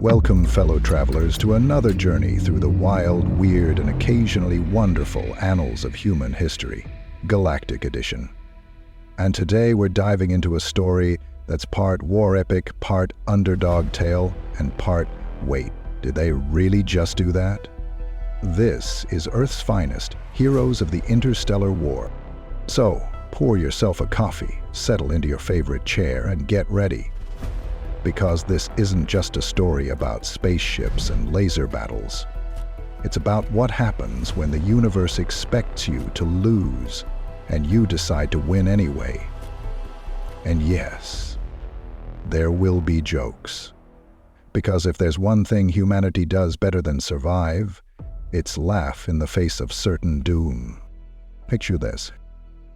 Welcome, fellow travelers, to another journey through the wild, weird, and occasionally wonderful annals of human history, Galactic Edition. And today we're diving into a story that's part war epic, part underdog tale, and part, wait, did they really just do that? This is Earth's finest, heroes of the Interstellar War. So, pour yourself a coffee, settle into your favorite chair, and get ready. Because this isn't just a story about spaceships and laser battles. It's about what happens when the universe expects you to lose, and you decide to win anyway. And yes, there will be jokes. Because if there's one thing humanity does better than survive, it's laugh in the face of certain doom. Picture this.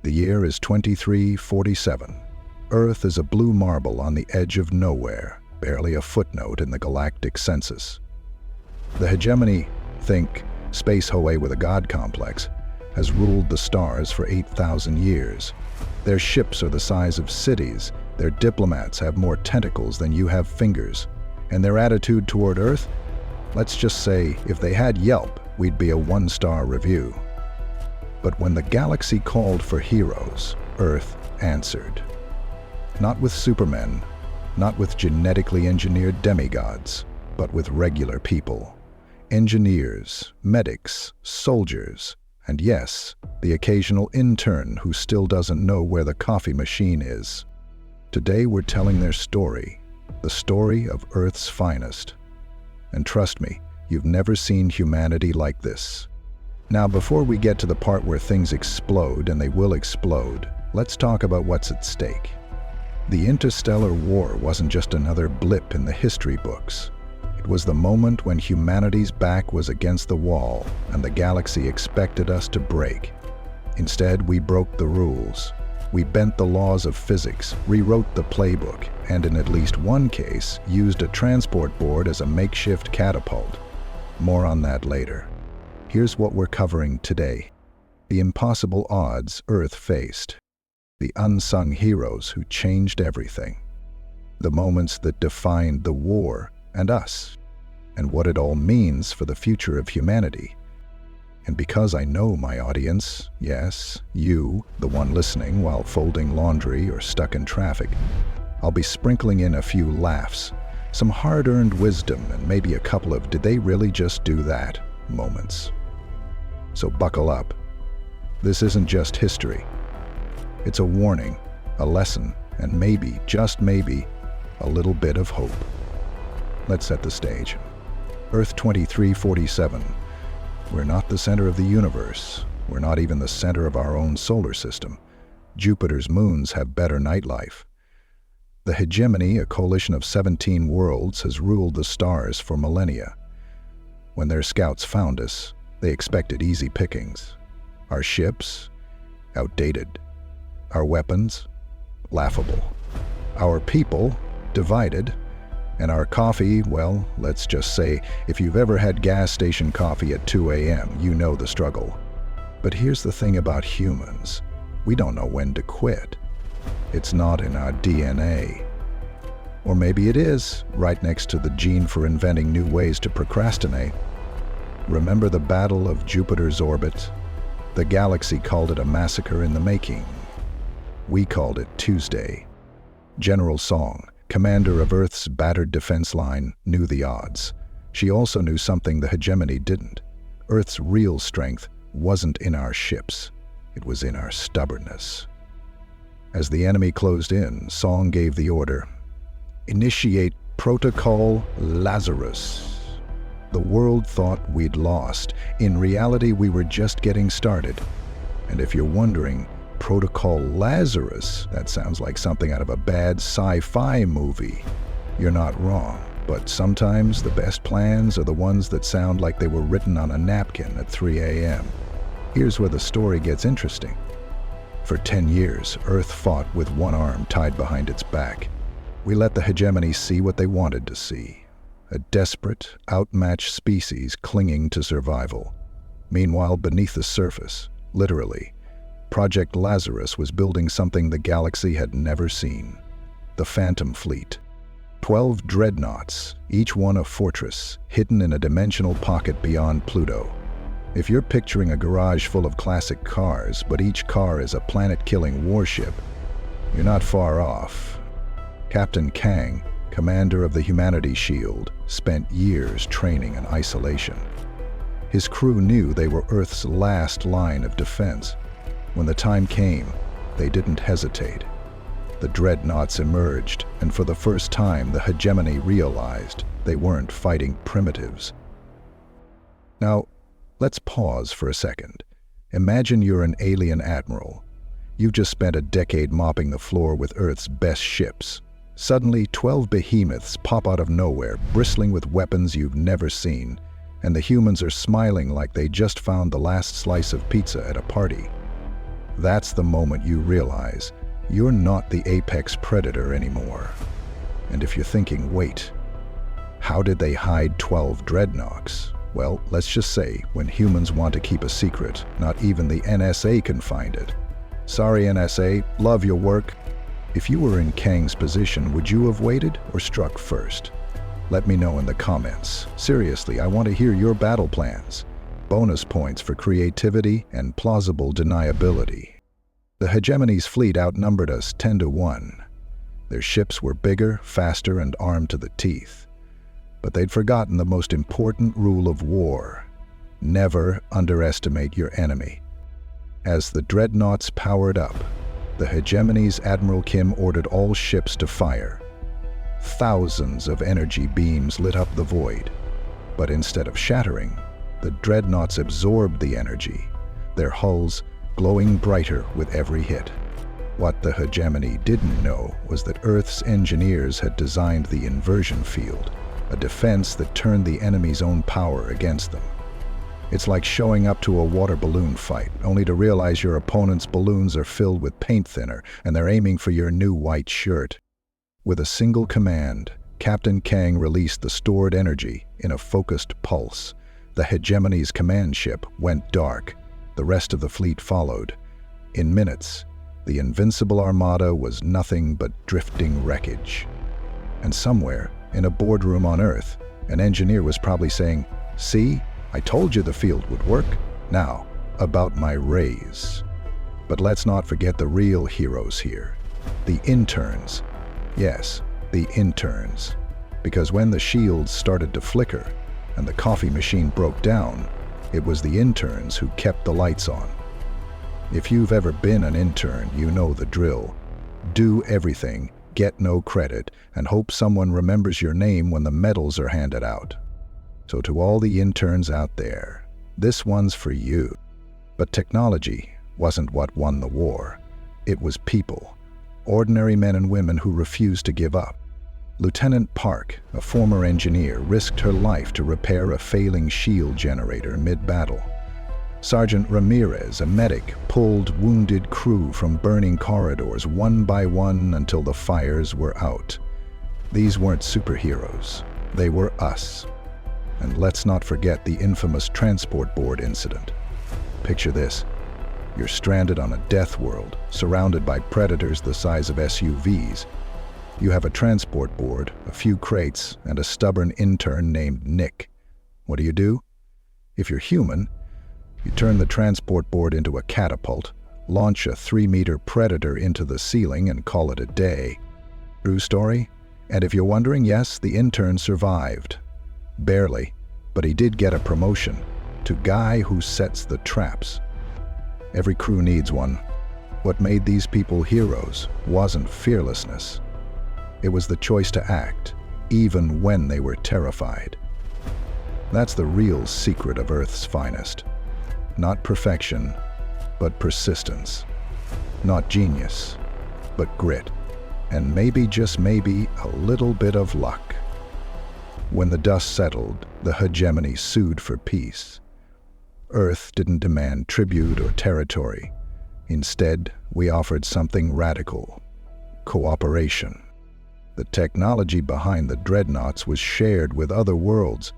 The year is 2347. Earth is a blue marble on the edge of nowhere, barely a footnote in the galactic census. The Hegemony, think space Hoey with a god complex, has ruled the stars for 8,000 years. Their ships are the size of cities, their diplomats have more tentacles than you have fingers, and their attitude toward Earth? Let's just say, if they had Yelp, we'd be a one-star review. But when the galaxy called for heroes, Earth answered. Not with supermen, not with genetically engineered demigods, but with regular people. Engineers, medics, soldiers, and yes, the occasional intern who still doesn't know where the coffee machine is. Today we're telling their story, the story of Earth's finest. And trust me, you've never seen humanity like this. Now, before we get to the part where things explode, and they will explode, let's talk about what's at stake. The Interstellar War wasn't just another blip in the history books. It was the moment when humanity's back was against the wall and the galaxy expected us to break. Instead, we broke the rules. We bent the laws of physics, rewrote the playbook, and in at least one case, used a transport board as a makeshift catapult. More on that later. Here's what we're covering today. The impossible odds Earth faced. The unsung heroes who changed everything. The moments that defined the war and us, and what it all means for the future of humanity. And because I know my audience, yes, you, the one listening while folding laundry or stuck in traffic, I'll be sprinkling in a few laughs, some hard-earned wisdom, and maybe a couple of "did they really just do that?" moments. So buckle up. This isn't just history. It's a warning, a lesson, and maybe, just maybe, a little bit of hope. Let's set the stage. Earth 2347. We're not the center of the universe. We're not even the center of our own solar system. Jupiter's moons have better nightlife. The Hegemony, a coalition of 17 worlds, has ruled the stars for millennia. When their scouts found us, they expected easy pickings. Our ships? Outdated. Our weapons? Laughable. Our people? Divided. And our coffee, well, let's just say, if you've ever had gas station coffee at 2 a.m., you know the struggle. But here's the thing about humans. We don't know when to quit. It's not in our DNA. Or maybe it is, right next to the gene for inventing new ways to procrastinate. Remember the Battle of Jupiter's orbit? The galaxy called it a massacre in the making. We called it Tuesday. General Song, commander of Earth's battered defense line, knew the odds. She also knew something the Hegemony didn't. Earth's real strength wasn't in our ships. It was in our stubbornness. As the enemy closed in, Song gave the order, "Initiate Protocol Lazarus." The world thought we'd lost. In reality, we were just getting started. And if you're wondering, Protocol Lazarus, that sounds like something out of a bad sci-fi movie. You're not wrong, but sometimes the best plans are the ones that sound like they were written on a napkin at 3 a.m. Here's where the story gets interesting. For 10 years, Earth fought with one arm tied behind its back. We let the Hegemony see what they wanted to see. A desperate, outmatched species clinging to survival. Meanwhile, beneath the surface, literally, Project Lazarus was building something the galaxy had never seen. The Phantom Fleet. 12 dreadnoughts, each one a fortress, hidden in a dimensional pocket beyond Pluto. If you're picturing a garage full of classic cars, but each car is a planet-killing warship, you're not far off. Captain Kang, commander of the Humanity Shield, spent years training in isolation. His crew knew they were Earth's last line of defense. When the time came, they didn't hesitate. The dreadnoughts emerged, and for the first time the Hegemony realized they weren't fighting primitives. Now, let's pause for a second. Imagine you're an alien admiral. You've just spent a decade mopping the floor with Earth's best ships. Suddenly, 12 behemoths pop out of nowhere, bristling with weapons you've never seen, and the humans are smiling like they just found the last slice of pizza at a party. That's the moment you realize you're not the apex predator anymore. And if you're thinking, wait, how did they hide 12 dreadnoughts? Well, let's just say, when humans want to keep a secret, not even the NSA can find it. Sorry, NSA, love your work. If you were in Kang's position, would you have waited or struck first? Let me know in the comments. Seriously, I want to hear your battle plans. Bonus points for creativity and plausible deniability. The Hegemony's fleet outnumbered us 10-1. Their ships were bigger, faster, and armed to the teeth. But they'd forgotten the most important rule of war: never underestimate your enemy. As the dreadnoughts powered up, the Hegemony's Admiral Kim ordered all ships to fire. Thousands of energy beams lit up the void, but instead of shattering, the dreadnoughts absorbed the energy, their hulls glowing brighter with every hit. What the Hegemony didn't know was that Earth's engineers had designed the inversion field, a defense that turned the enemy's own power against them. It's like showing up to a water balloon fight, only to realize your opponent's balloons are filled with paint thinner and they're aiming for your new white shirt. With a single command, Captain Kang released the stored energy in a focused pulse. The Hegemony's command ship went dark. The rest of the fleet followed. In minutes, the invincible armada was nothing but drifting wreckage. And somewhere, in a boardroom on Earth, an engineer was probably saying, "See, I told you the field would work. Now, about my raise." But let's not forget the real heroes here. The interns. Yes, the interns. Because when the shields started to flicker and the coffee machine broke down, it was the interns who kept the lights on. If you've ever been an intern, you know the drill. Do everything, get no credit, and hope someone remembers your name when the medals are handed out. So to all the interns out there, this one's for you. But technology wasn't what won the war. It was people, ordinary men and women who refused to give up. Lieutenant Park, a former engineer, risked her life to repair a failing shield generator mid-battle. Sergeant Ramirez, a medic, pulled wounded crew from burning corridors one by one until the fires were out. These weren't superheroes. They were us. And let's not forget the infamous transport board incident. Picture this. You're stranded on a death world, surrounded by predators the size of SUVs. You have a transport board, a few crates, and a stubborn intern named Nick. What do? If you're human, you turn the transport board into a catapult, launch a 3-meter predator into the ceiling, and call it a day. True story? And if you're wondering, yes, the intern survived. Barely, but he did get a promotion to guy who sets the traps. Every crew needs one. What made these people heroes wasn't fearlessness. It was the choice to act, even when they were terrified. That's the real secret of Earth's finest. Not perfection, but persistence. Not genius, but grit. And maybe, just maybe, a little bit of luck. When the dust settled, the Hegemony sued for peace. Earth didn't demand tribute or territory. Instead, we offered something radical: cooperation. The technology behind the dreadnoughts was shared with other worlds.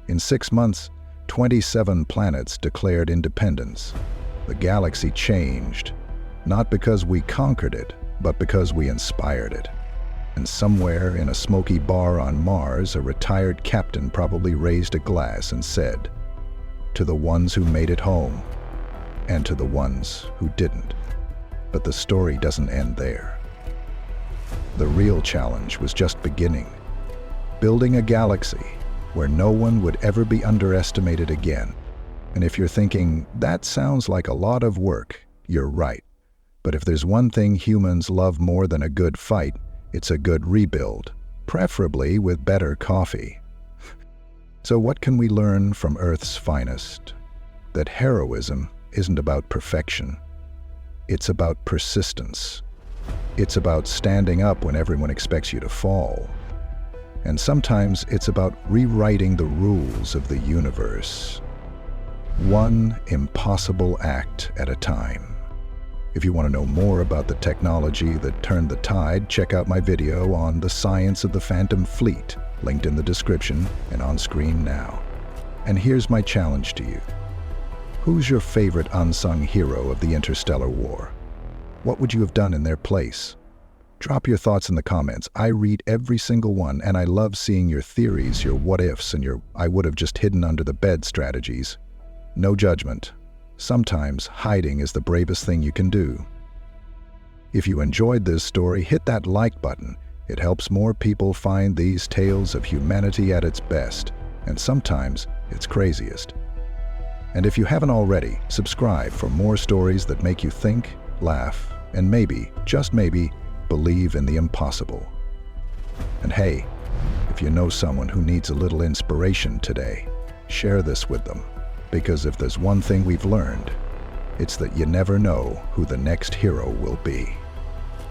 In 6 months, 27 planets declared independence. The galaxy changed, not because we conquered it, but because we inspired it. And somewhere in a smoky bar on Mars, a retired captain probably raised a glass and said, "To the ones who made it home, and to the ones who didn't." But the story doesn't end there. The real challenge was just beginning. Building a galaxy where no one would ever be underestimated again. And if you're thinking, that sounds like a lot of work, you're right. But if there's one thing humans love more than a good fight, it's a good rebuild, preferably with better coffee. So what can we learn from Earth's finest? That heroism isn't about perfection. It's about persistence. It's about standing up when everyone expects you to fall. And sometimes it's about rewriting the rules of the universe, one impossible act at a time. If you want to know more about the technology that turned the tide, check out my video on the science of the Phantom Fleet, linked in the description and on screen now. And here's my challenge to you. Who's your favorite unsung hero of the Interstellar War? What would you have done in their place? Drop your thoughts in the comments. I read every single one, and I love seeing your theories, your what-ifs, and your "I would have just hidden under the bed" strategies. No judgment. Sometimes hiding is the bravest thing you can do. If you enjoyed this story, hit that like button. It helps more people find these tales of humanity at its best, and sometimes its craziest. And if you haven't already, subscribe for more stories that make you think, laugh, and maybe, just maybe, believe in the impossible. And hey, if you know someone who needs a little inspiration today, share this with them. Because if there's one thing we've learned, it's that you never know who the next hero will be.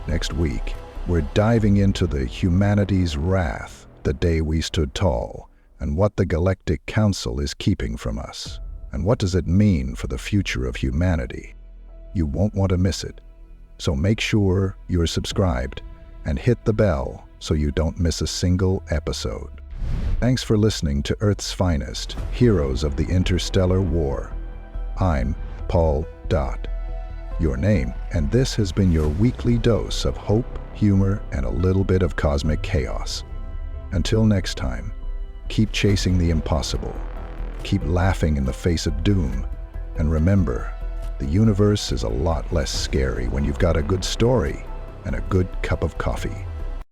Next week, we're diving into the humanity's wrath, the day we stood tall, and what the Galactic Council is keeping from us. And what does it mean for the future of humanity? You won't want to miss it. So make sure you're subscribed and hit the bell so you don't miss a single episode. Thanks for listening to Earth's finest, Heroes of the Interstellar War. I'm Paul Dot, your name, and this has been your weekly dose of hope, humor, and a little bit of cosmic chaos. Until next time, keep chasing the impossible, keep laughing in the face of doom, and remember, the universe is a lot less scary when you've got a good story and a good cup of coffee.